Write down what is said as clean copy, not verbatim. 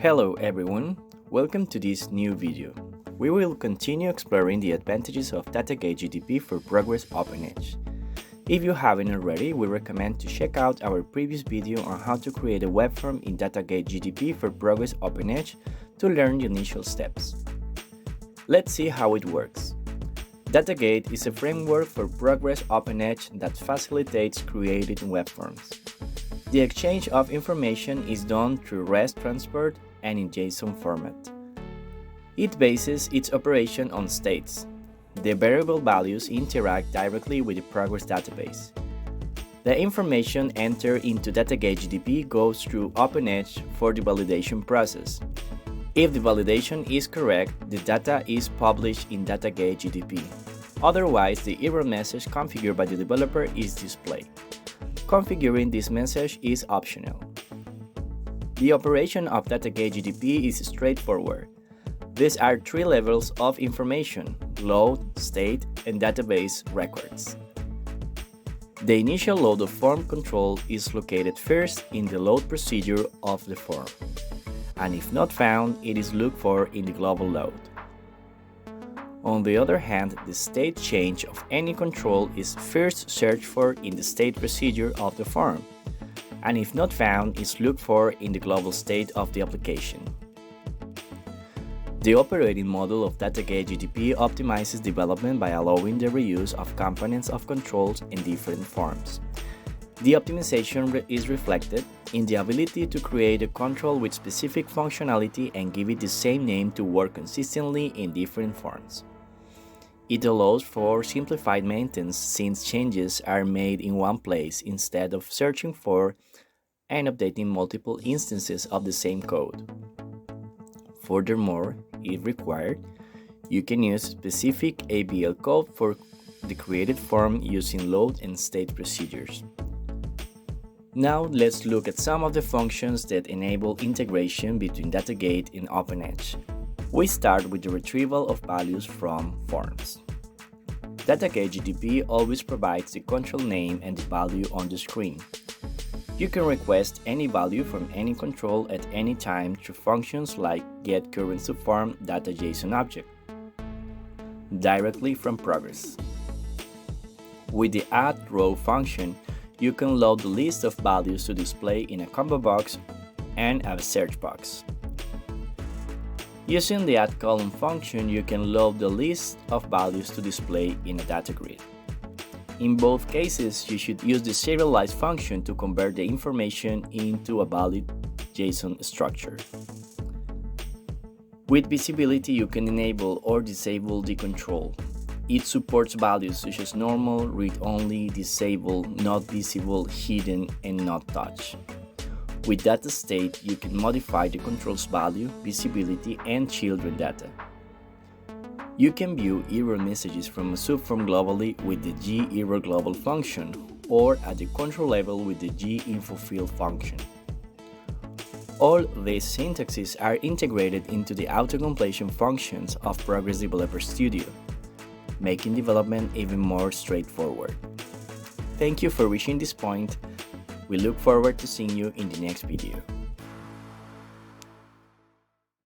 Hello everyone, welcome to this new video. We will continue exploring the advantages of DataGate GDP for Progress OpenEdge. If you haven't already, we recommend to check out our previous video on how to create a web form in DataGate GDP for Progress OpenEdge to learn the initial steps. Let's see how it works. DataGate is a framework for Progress OpenEdge that facilitates creating web forms. The exchange of information is done through REST transport and in JSON format. It bases its operation on states. The variable values interact directly with the Progress database. The information entered into DataGate GDP goes through OpenEdge for the validation process. If the validation is correct, the data is published in DataGate GDP. Otherwise, the error message configured by the developer is displayed. Configuring this message is optional. The operation of DataGate GDP is straightforward. These are three levels of information: load, state, and database records. The initial load of form control is located first in the load procedure of the form, and if not found, it is looked for in the global load. On the other hand, the state change of any control is first searched for in the state procedure of the form, and if not found, is looked for in the global state of the application. The operating model of DataGate GDP optimizes development by allowing the reuse of components of controls in different forms. The optimization is reflected in the ability to create a control with specific functionality and give it the same name to work consistently in different forms. It allows for simplified maintenance since changes are made in one place instead of searching for and updating multiple instances of the same code. Furthermore, if required, you can use specific ABL code for the created form using load and state procedures. Now let's look at some of the functions that enable integration between DataGate and OpenEdge. We start with the retrieval of values from forms. DataGate GDP always provides the control name and the value on the screen. You can request any value from any control at any time through functions like getCurrentToForm.json directly from Progress. With the addRow function, you can load the list of values to display in a combo box and a search box. Using the addColumn function, you can load the list of values to display in a data grid. In both cases, you should use the serialize function to convert the information into a valid JSON structure. With visibility, you can enable or disable the control. It supports values such as normal, read-only, disable, not visible, hidden, and not touch. With data state, you can modify the control's value, visibility, and children data. You can view error messages from a subform globally with the gerrorGlobal function or at the control level with theginfofield function. All these syntaxes are integrated into the autocompletion functions of Progress Developer Studio, making development even more straightforward. Thank you for reaching this point. We look forward to seeing you in the next video.